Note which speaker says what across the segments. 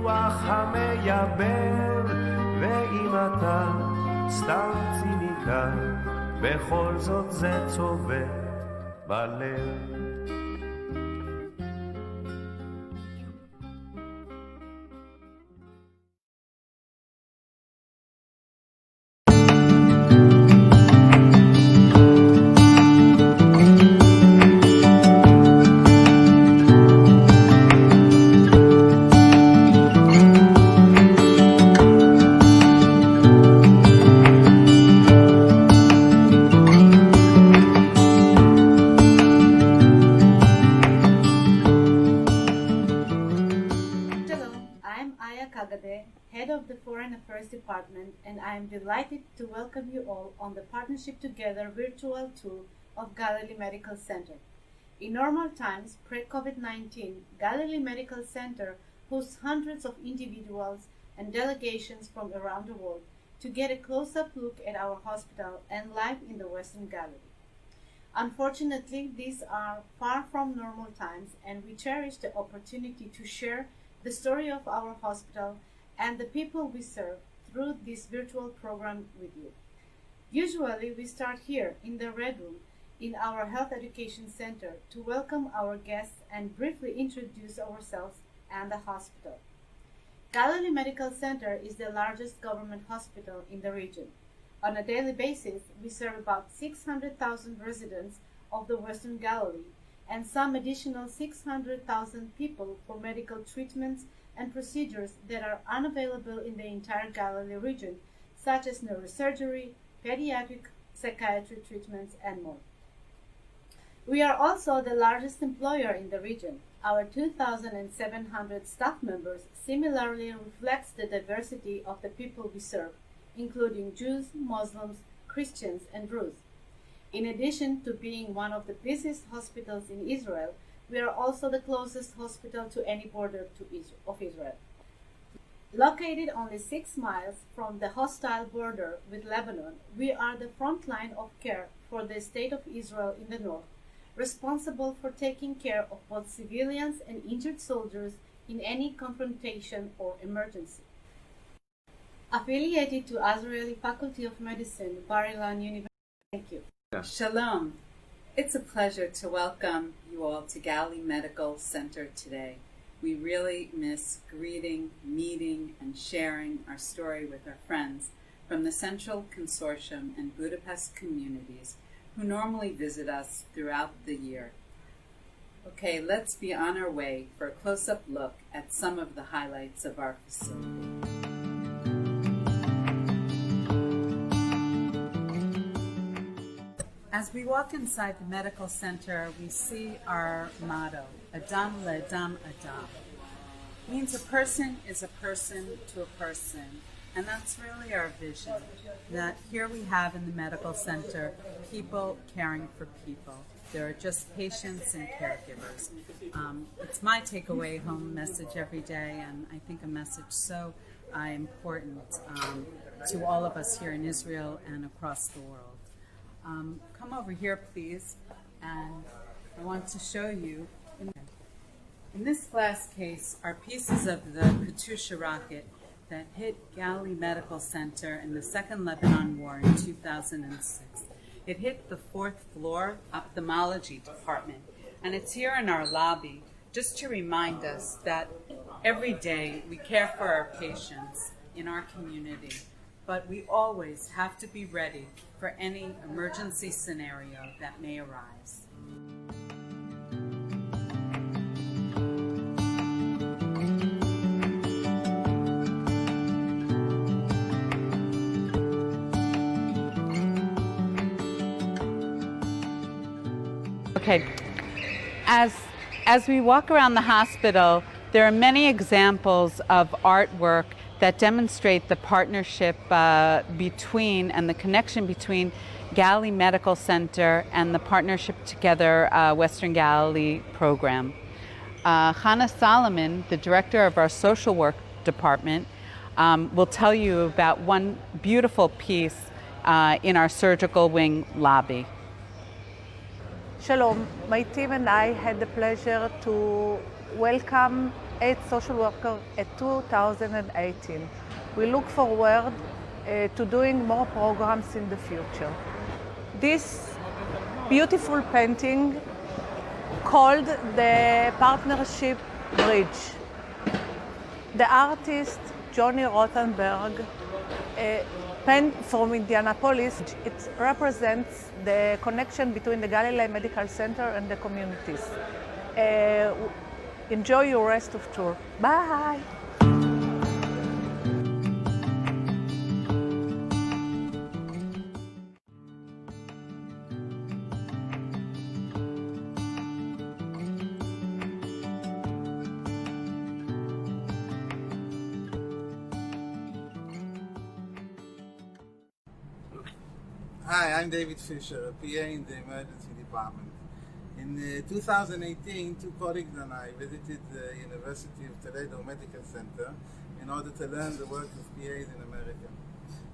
Speaker 1: הרוח המייבר, ואם אתה סתם ציניקה, בכל זאת זה צובט בלב.
Speaker 2: Head of the Foreign Affairs Department, and I am delighted to welcome you all on the Partnership Together virtual tour of Galilee Medical Center. In normal times, pre-COVID-19, Galilee Medical Center hosts hundreds of individuals and delegations from around the world to get a close-up look at our hospital and life in the Western Galilee. Unfortunately, these are far from normal times, and we cherish the opportunity to share the story of our hospital and the people we serve through this virtual program with you. Usually, we start here in the Red Room in our Health Education Center to welcome our guests and briefly introduce ourselves and the hospital. Galilee Medical Center is the largest government hospital in the region. On a daily basis, we serve about 600,000 residents of the Western Galilee and some additional 600,000 people for medical treatments and procedures that are unavailable in the entire Galilee region, such as neurosurgery, pediatric psychiatry treatments, and more. We are also the largest employer in the region. Our 2,700 staff members similarly reflects the diversity of the people we serve, including Jews, Muslims, Christians, and Druze. In addition to being one of the busiest hospitals in Israel, we are also the closest hospital to any border of Israel. Located only 6 miles from the hostile border with Lebanon, we are the front line of care for the state of Israel in the north, responsible for taking care of both civilians and injured soldiers in any confrontation or emergency. Affiliated to Israeli Faculty of Medicine, Bar-Ilan University. Thank you.
Speaker 3: Shalom. It's a pleasure to welcome you all to Galilee Medical Center today. We really miss greeting, meeting, and sharing our story with our friends from the Central Consortium and Budapest communities who normally visit us throughout the year. Okay, let's be on our way for a close-up look at some of the highlights of our facility. As we walk inside the medical center, we see our motto, Adam le'adam Adam. It means a person is a person to a person, and that's really our vision, that here we have in the medical center people caring for people. There are just patients and caregivers. It's my takeaway home message every day, and I think a message so important to all of us here in Israel and across the world. Come over here, please, and I want to show you. In this glass case are pieces of the Katyusha rocket that hit Galilee Medical Center in the Second Lebanon War in 2006. It hit the 4th floor ophthalmology department, and it's here in our lobby just to remind us that every day we care for our patients in our community, but we always have to be ready for any emergency scenario that may arise. Okay, as we walk around the hospital, there are many examples of artwork that demonstrate the partnership between and the connection between Galilee Medical Center and the Partnership Together Western Galilee program. Hannah Solomon, the director of our social work department, will tell you about one beautiful piece in our surgical wing lobby.
Speaker 4: Shalom, my team and I had the pleasure to welcome 8 social workers at 2018. We look forward to doing more programs in the future. This beautiful painting called the Partnership Bridge. The artist Johnny Rothenberg painted from Indianapolis. It represents the connection between the Galilee Medical Center and the communities. Enjoy your rest of tour. Bye!
Speaker 5: Hi, I'm David Fisher, a PA in the emergency department. In 2018, two colleagues and I visited the University of Toledo Medical Center in order to learn the work of PAs in America.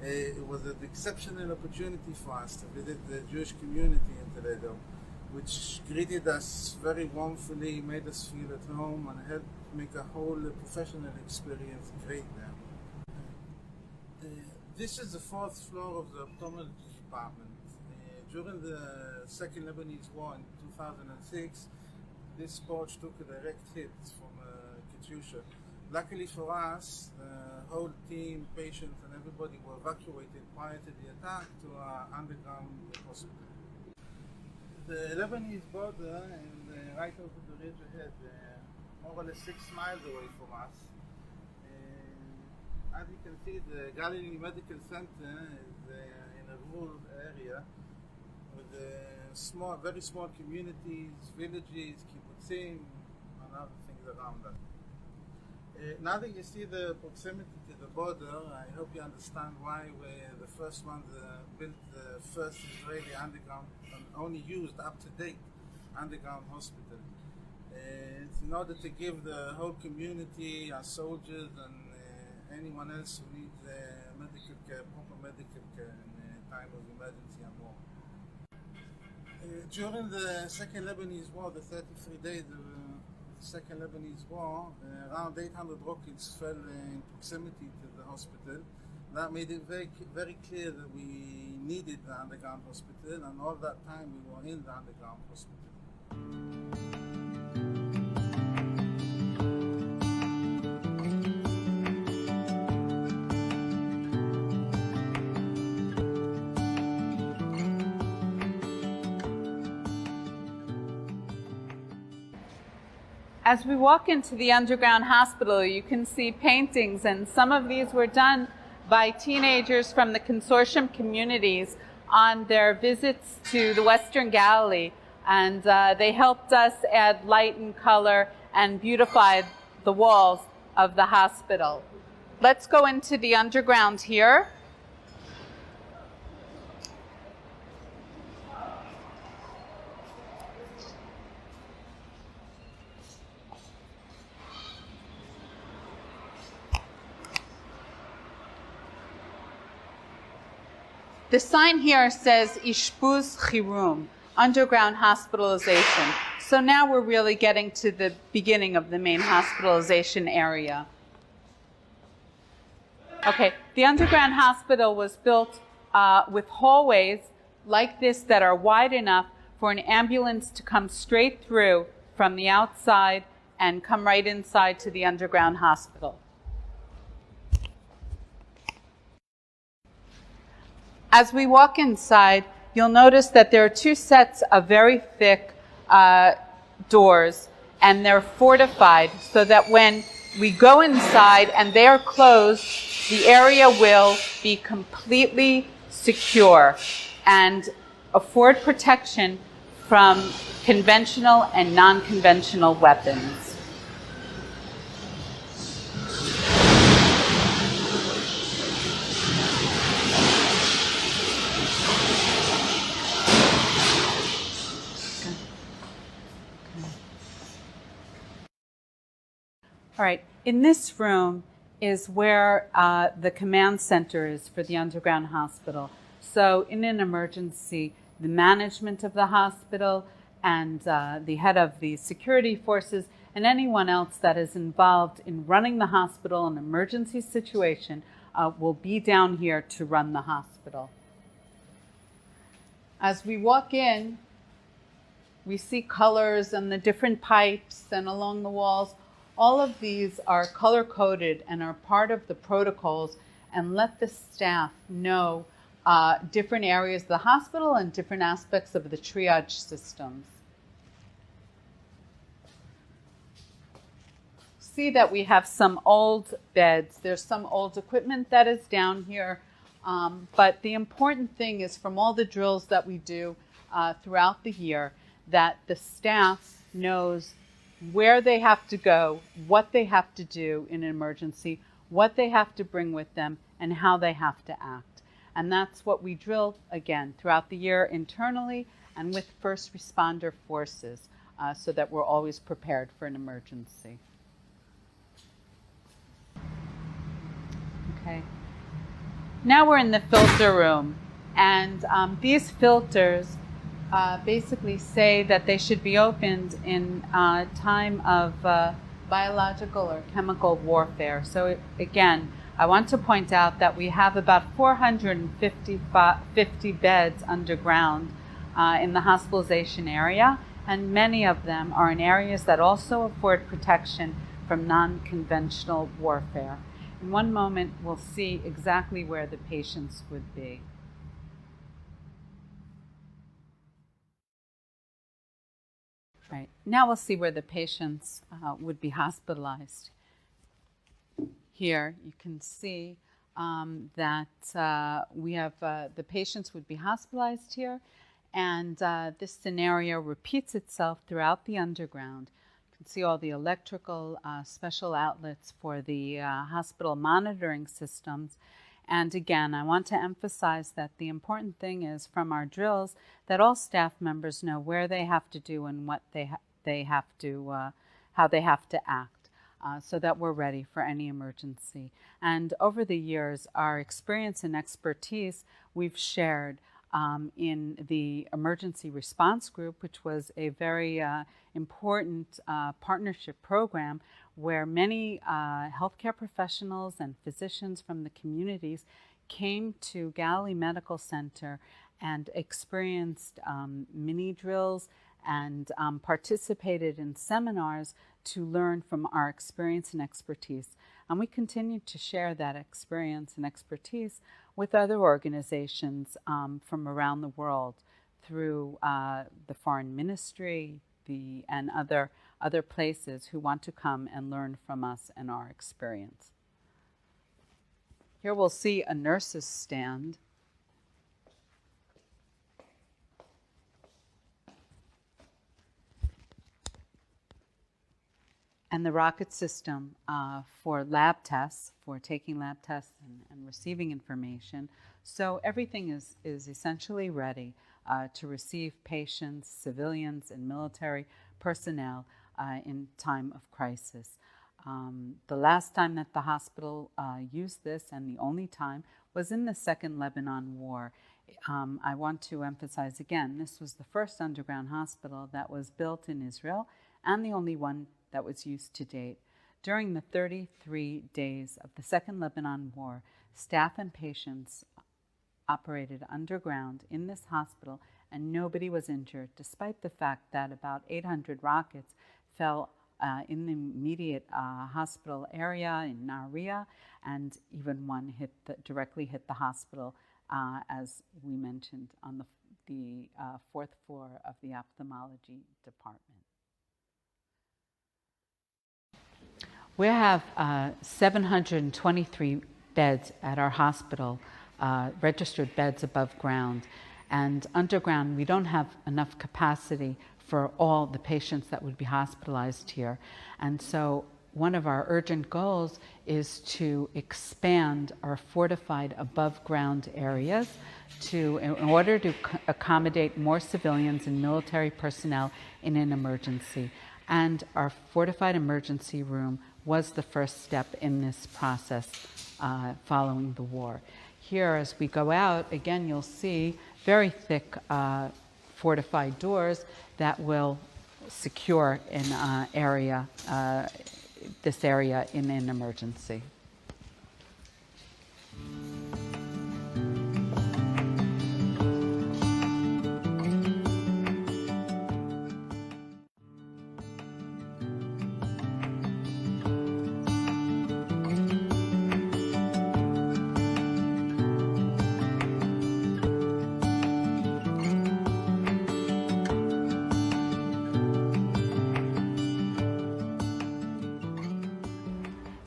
Speaker 5: It was an exceptional opportunity for us to visit the Jewish community in Toledo, which greeted us very warmly, made us feel at home, and helped make a whole professional experience great there. This is the fourth floor of the ophthalmology department. During the Second Lebanese War in 2006, this porch took a direct hit from a Katyusha. Luckily for us, the whole team, patients, and everybody were evacuated prior to the attack to our underground hospital. The Lebanese border is right over the ridge ahead, more or less 6 miles away from us. As you can see, the Galilee Medical Center is in a rural area with very small communities, villages, kibbutzim, and other things around that. Now that you see the proximity to the border, I hope you understand why we're the first ones built the first Israeli underground and only used up-to-date underground hospital. It's in order to give the whole community, our soldiers, and anyone else who needs medical care, proper medical care in time of emergency and war. During the Second Lebanese War, the 33 days of the Second Lebanese War, around 800 rockets fell in proximity to the hospital. That made it very clear that we needed the underground hospital, and all that time we were in the underground hospital.
Speaker 3: As we walk into the underground hospital, you can see paintings, and some of these were done by teenagers from the consortium communities on their visits to the Western Galilee, and they helped us add light and color and beautify the walls of the hospital. Let's go into the underground here. The sign here says Ishbuz Chirum, underground hospitalization. So now we're really getting to the beginning of the main hospitalization area. Okay, the underground hospital was built with hallways like this that are wide enough for an ambulance to come straight through from the outside and come right inside to the underground hospital. As we walk inside, you'll notice that there are two sets of very thick doors, and they're fortified so that when we go inside and they are closed, the area will be completely secure and afford protection from conventional and non-conventional weapons. All right, in this room is where the command center is for the underground hospital. So in an emergency, the management of the hospital and the head of the security forces and anyone else that is involved in running the hospital in an emergency situation will be down here to run the hospital. As we walk in, we see colors and the different pipes and along the walls. All of these are color-coded and are part of the protocols and let the staff know different areas of the hospital and different aspects of the triage systems. See that we have some old beds. There's some old equipment that is down here. But the important thing is from all the drills that we do throughout the year, that the staff knows where they have to go, what they have to do in an emergency, what they have to bring with them, and how they have to act. And that's what we drill, again, throughout the year internally and with first responder forces so that we're always prepared for an emergency. Okay. Now we're in the filter room, and these filters basically say that they should be opened in time of biological or chemical warfare. So again, I want to point out that we have about 450 beds underground in the hospitalization area, and many of them are in areas that also afford protection from non-conventional warfare. In one moment, we'll see exactly where the patients would be. Right. Now we'll see where the patients would be hospitalized. Here you can see that we have the patients would be hospitalized here, and this scenario repeats itself throughout the underground. You can see all the electrical special outlets for the hospital monitoring systems. And again, I want to emphasize that the important thing is from our drills that all staff members know where they have to do and what they have to, how they have to act. So that we're ready for any emergency. And over the years, our experience and expertise we've shared in the emergency response group, which was a very important partnership program where many healthcare professionals and physicians from the communities came to Galilee Medical Center and experienced mini drills and participated in seminars to learn from our experience and expertise. And we continue to share that experience and expertise with other organizations from around the world through the Foreign Ministry and other places who want to come and learn from us and our experience. Here we'll see a nurse's stand. And the rocket system for lab tests, for taking lab tests and receiving information. So everything is essentially ready to receive patients, civilians, and military personnel in time of crisis. The last time that the hospital used this, and the only time, was in the Second Lebanon War. I want to emphasize again, this was the first underground hospital that was built in Israel, and the only one that was used to date. During the 33 days of the Second Lebanon War, staff and patients operated underground in this hospital, and nobody was injured, despite the fact that about 800 rockets fell in the immediate hospital area in Nahariya, and even one directly hit the hospital, as we mentioned, on the fourth floor of the ophthalmology department. We have 723 beds at our hospital, registered beds above ground. And underground, we don't have enough capacity for all the patients that would be hospitalized here. And so one of our urgent goals is to expand our fortified above ground areas in order to accommodate more civilians and military personnel in an emergency. And our fortified emergency room was the first step in this process following the war. Here, as we go out, again, you'll see very thick fortified doors that will secure in this area in an emergency.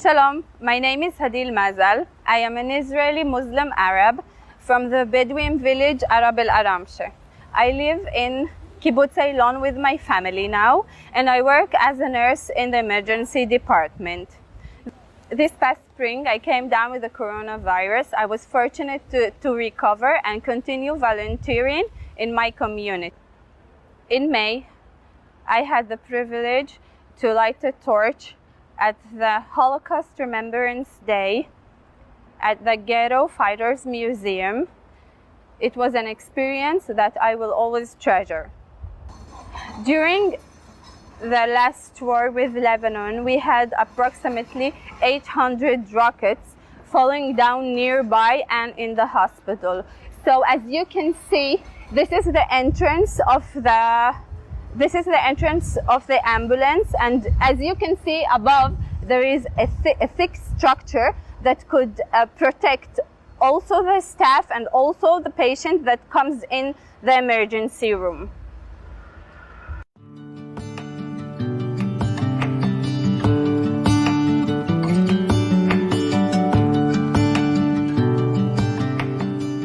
Speaker 6: Shalom, my name is Hadil Mazal. I am an Israeli Muslim Arab from the Bedouin village Arab El Aramshe. I live in Kibbutz Eilon with my family now, and I work as a nurse in the emergency department. This past spring, I came down with the coronavirus. I was fortunate to recover and continue volunteering in my community. In May, I had the privilege to light a torch at the Holocaust Remembrance Day at the Ghetto Fighters Museum. It was an experience that I will always treasure. During the last war with Lebanon, we had approximately 800 rockets falling down nearby and in the hospital. So as you can see, this is the entrance of the ambulance, and as you can see above, there is a thick structure that could protect also the staff and also the patient that comes in the emergency room.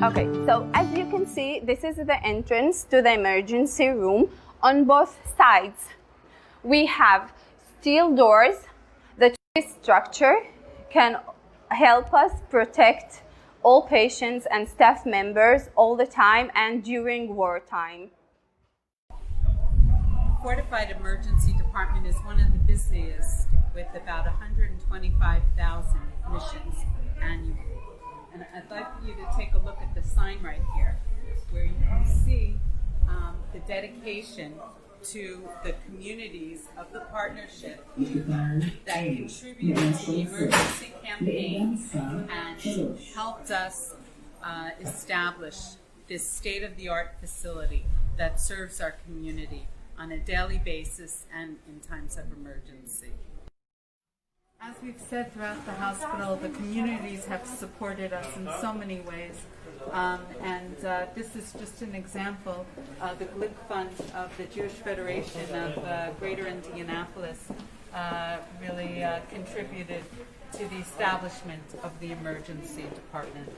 Speaker 6: Okay, so as you can see, this is the entrance to the emergency room. On both sides, we have steel doors. This structure can help us protect all patients and staff members all the time and during wartime.
Speaker 3: Fortified Emergency Department is one of the busiest, with about 125,000 admissions annually. And I'd like you to take a look at the sign right here, where you can see the dedication to the communities of the partnership that contributed to the emergency campaign and helped us establish this state-of-the-art facility that serves our community on a daily basis and in times of emergency. As we've said throughout the hospital, the communities have supported us in so many ways. This is just an example. The Glick Fund of the Jewish Federation of Greater Indianapolis really contributed to the establishment of the emergency department.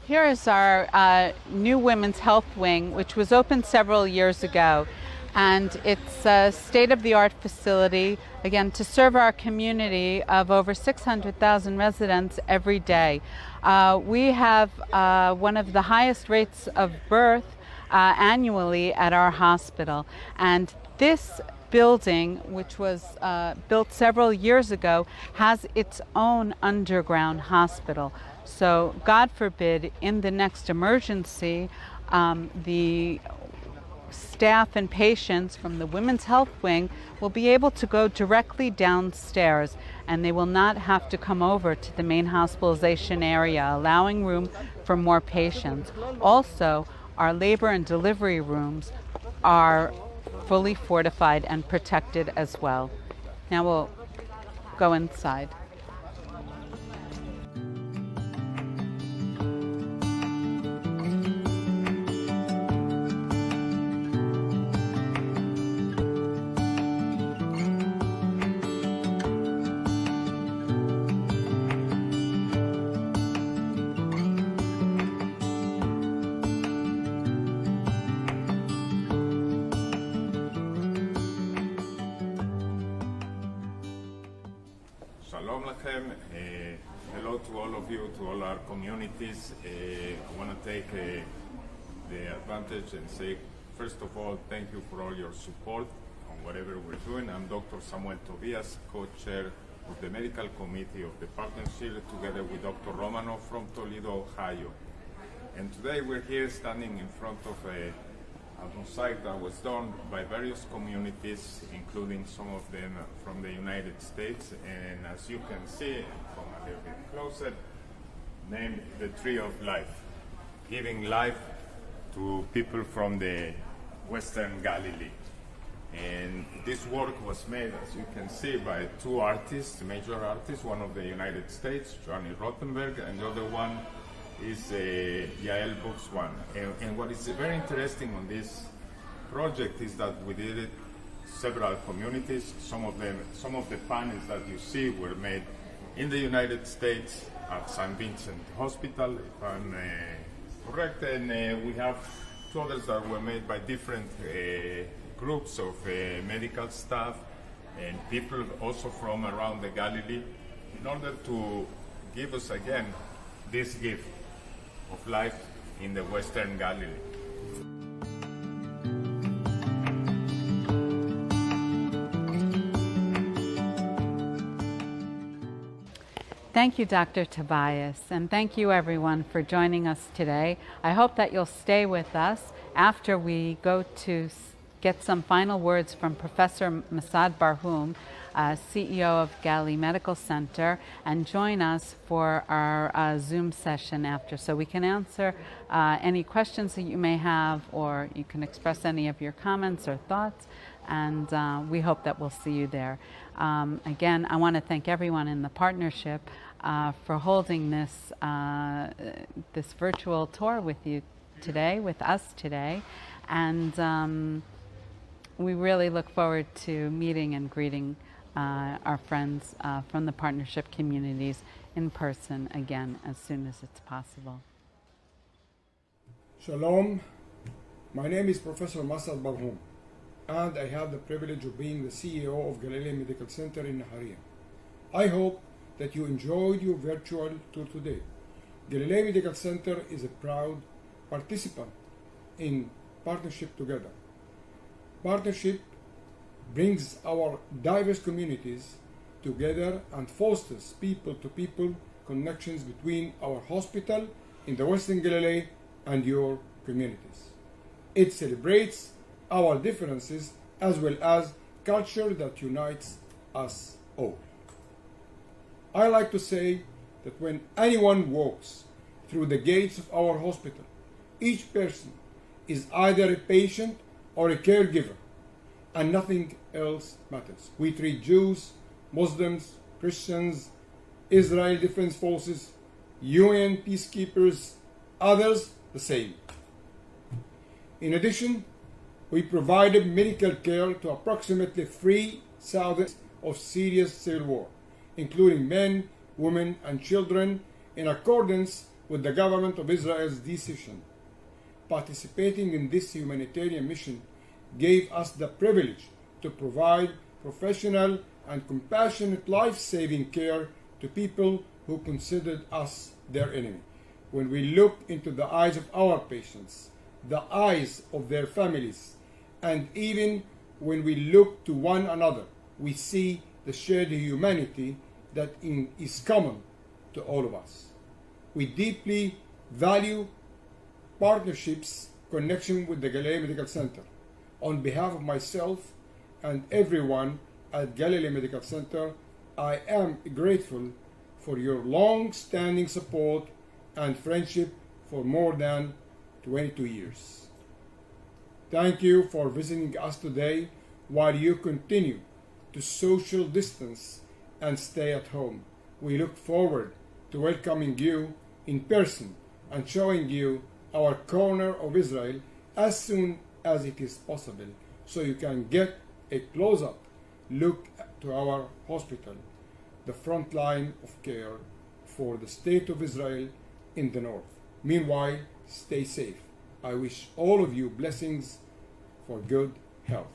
Speaker 3: Here is our new Women's Health Wing, which was opened several years ago. And it's a state-of-the-art facility, again, to serve our community of over 600,000 residents every day. We have one of the highest rates of birth annually at our hospital. And this building, which was built several years ago, has its own underground hospital. So, God forbid, in the next emergency, the staff and patients from the Women's Health Wing will be able to go directly downstairs, and they will not have to come over to the main hospitalization area, allowing room for more patients. Also, our labor and delivery rooms are fully fortified and protected as well. Now we'll go inside.
Speaker 7: Shalom Lachem. Hello to all of you, to all our communities. I want to take the advantage and say, first of all, thank you for all your support on whatever we're doing. I'm Dr. Samuel Tobias, co-chair of the medical committee of the partnership, together with Dr. Romano from Toledo, Ohio. And today we're here standing in front of a mosaic that was done by various communities, including some of them from the United States. And as you can see, come a little bit closer, named the Tree of Life, giving life to people from the Western Galilee. And this work was made, as you can see, by two artists, major artists, one of the United States, Johnny Rothenberg, and the other one is Yael Buxwan. And what is very interesting on this project is that we did it several communities. Some of the panels that you see were made in the United States at St. Vincent Hospital, if I'm correct, and we have two others that were made by different groups of medical staff and people also from around the Galilee, in order to give us again this gift of life in the Western Galilee.
Speaker 3: Thank you, Dr. Tobias, and thank you everyone for joining us today. I hope that you'll stay with us after we go to get some final words from Professor Masad Barhoum, CEO of Galilee Medical Center, and join us for our Zoom session after, so we can answer any questions that you may have, or you can express any of your comments or thoughts, and we hope that we'll see you there. Again, I want to thank everyone in the partnership for holding this this virtual tour with you today, with us today, and we really look forward to meeting and greeting our friends from the partnership communities in person again as soon as it's possible.
Speaker 8: Shalom, my name is Professor Masad Barhoum, and I have the privilege of being the CEO of Galilee Medical Center in Nahariya. I hope that you enjoyed your virtual tour today. Galilee Medical Center is a proud participant in Partnership Together. Partnership brings our diverse communities together and fosters people-to-people connections between our hospital in the Western Galilee and your communities. It celebrates our differences as well as culture that unites us all. I like to say that when anyone walks through the gates of our hospital, each person is either a patient or a caregiver, and nothing else matters. We treat Jews, Muslims, Christians, Israel Defense Forces, UN peacekeepers, others the same. In addition, we provided medical care to approximately 3,000 of serious civil war, including men, women, and children, in accordance with the government of Israel's decision. Participating in this humanitarian mission gave us the privilege to provide professional and compassionate life-saving care to people who considered us their enemy. When we look into the eyes of our patients, the eyes of their families, and even when we look to one another, we see the shared humanity that is common to all of us. We deeply value partnerships connection with the Galilee Medical Center. On behalf of myself and everyone at Galilee Medical Center, I am grateful for your long-standing support and friendship for more than 22 years. Thank you for visiting us today while you continue to social distance and stay at home. We look forward to welcoming you in person and showing you our corner of Israel as soon as it is possible, so you can get a close-up look to our hospital, the front line of care for the state of Israel in the north. Meanwhile, stay safe. I wish all of you blessings for good health.